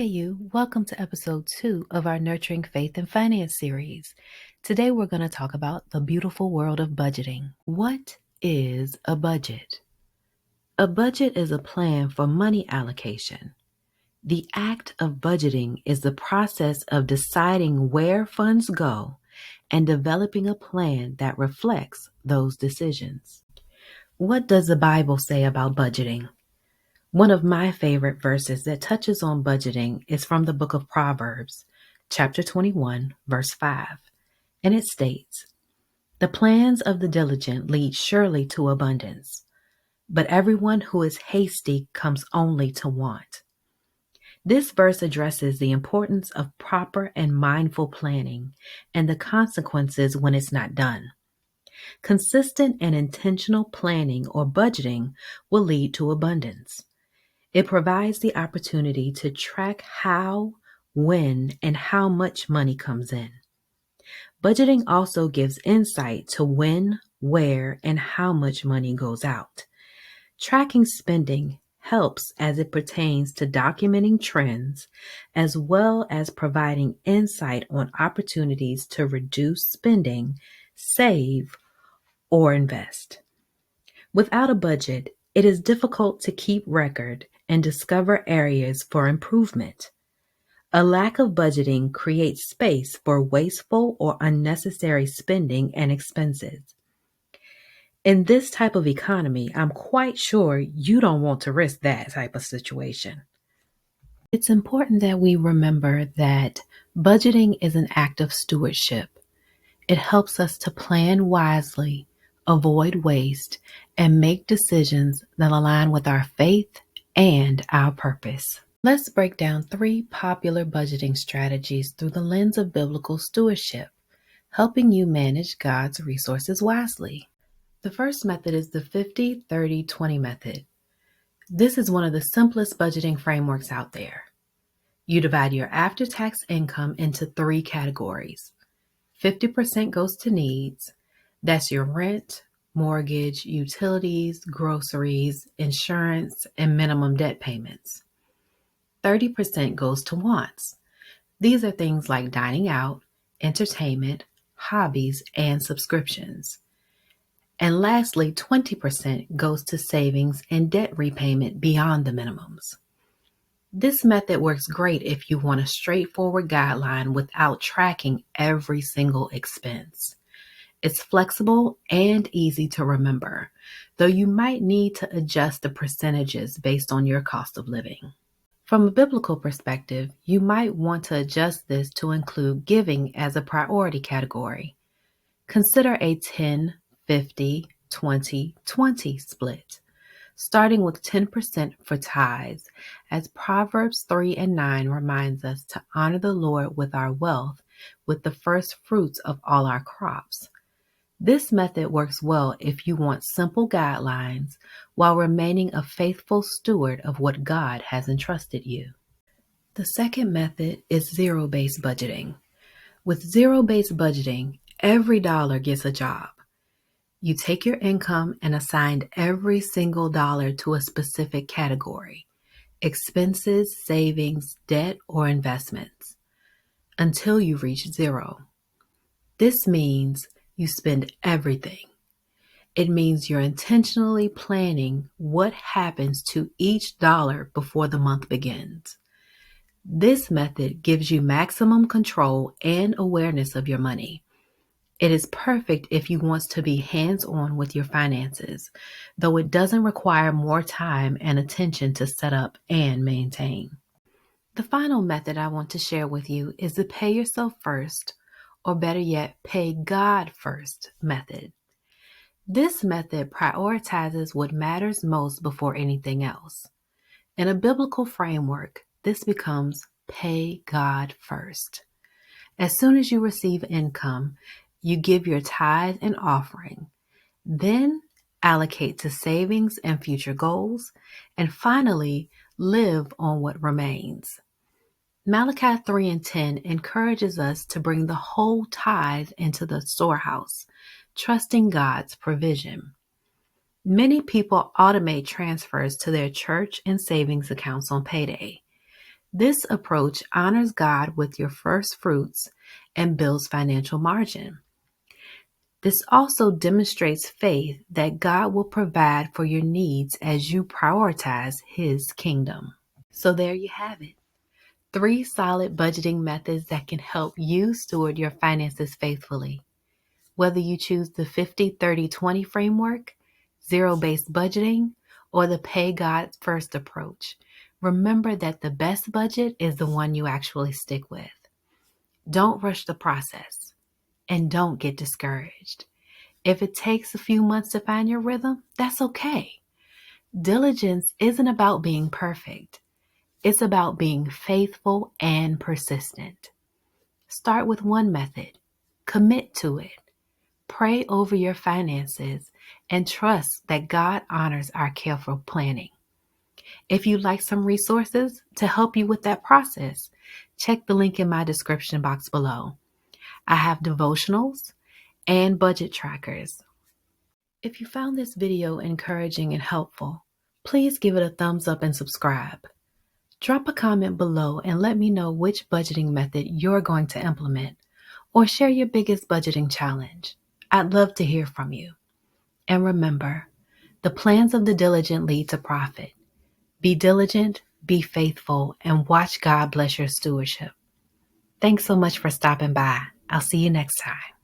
Hey you, welcome to episode 2 of our Nurturing Faith and Finance series. Today we're going to talk about the beautiful world of budgeting. What is a budget? A budget is a plan for money allocation. The act of budgeting is the process of deciding where funds go and developing a plan that reflects those decisions. What does the Bible say about budgeting? One of my favorite verses that touches on budgeting is from the book of Proverbs, chapter 21, verse 5. And it states, "The plans of the diligent lead surely to abundance, but everyone who is hasty comes only to want." This verse addresses the importance of proper and mindful planning and the consequences when it's not done. Consistent and intentional planning or budgeting will lead to abundance. It provides the opportunity to track how, when, and how much money comes in. Budgeting also gives insight to when, where, and how much money goes out. Tracking spending helps as it pertains to documenting trends, as well as providing insight on opportunities to reduce spending, save, or invest. Without a budget, it is difficult to keep record and discover areas for improvement. A lack of budgeting creates space for wasteful or unnecessary spending and expenses. In this type of economy, I'm quite sure you don't want to risk that type of situation. It's important that we remember that budgeting is an act of stewardship. It helps us to plan wisely, avoid waste, and make decisions that align with our faith and our purpose. Let's break down 3 popular budgeting strategies through the lens of biblical stewardship, helping you manage God's resources wisely. The first method is the 50-30-20 method. This is one of the simplest budgeting frameworks out there. You divide your after-tax income into 3 categories. 50% goes to needs. That's your rent, mortgage, utilities, groceries, insurance, and minimum debt payments. 30% goes to wants. These are things like dining out, entertainment, hobbies, and subscriptions. And lastly, 20% goes to savings and debt repayment beyond the minimums. This method works great if you want a straightforward guideline without tracking every single expense. It's flexible and easy to remember, though you might need to adjust the percentages based on your cost of living. From a biblical perspective, you might want to adjust this to include giving as a priority category. Consider a 10-50-20-20 split, starting with 10% for tithes, as Proverbs 3:9 reminds us to honor the Lord with our wealth, with the first fruits of all our crops. This method works well if you want simple guidelines while remaining a faithful steward of what God has entrusted you. The second method is zero-based budgeting. With zero-based budgeting, every dollar gets a job. You take your income and assign every single dollar to a specific category: expenses, savings, debt, or investments, until you reach zero. This means you spend everything. It means you're intentionally planning what happens to each dollar before the month begins. This method gives you maximum control and awareness of your money. It is perfect if you want to be hands-on with your finances, though it doesn't require more time and attention to set up and maintain. The final method I want to share with you is the pay yourself first, or better yet, pay God first method. This method prioritizes what matters most before anything else. In a biblical framework, this becomes pay God first. As soon as you receive income, you give your tithe and offering, then allocate to savings and future goals, and finally, live on what remains. Malachi 3:10 encourages us to bring the whole tithe into the storehouse, trusting God's provision. Many people automate transfers to their church and savings accounts on payday. This approach honors God with your first fruits and builds financial margin. This also demonstrates faith that God will provide for your needs as you prioritize His kingdom. So there you have it. 3 solid budgeting methods that can help you steward your finances faithfully. Whether you choose the 50-30-20 framework, zero-based budgeting, or the pay God first approach, remember that the best budget is the one you actually stick with. Don't rush the process and don't get discouraged. If it takes a few months to find your rhythm, that's okay. Diligence isn't about being perfect. It's about being faithful and persistent. Start with one method. Commit to it. Pray over your finances and trust that God honors our careful planning. If you'd like some resources to help you with that process, check the link in my description box below. I have devotionals and budget trackers. If you found this video encouraging and helpful, please give it a thumbs up and subscribe. Drop a comment below and let me know which budgeting method you're going to implement, or share your biggest budgeting challenge. I'd love to hear from you. And remember, the plans of the diligent lead to profit. Be diligent, be faithful, and watch God bless your stewardship. Thanks so much for stopping by. I'll see you next time.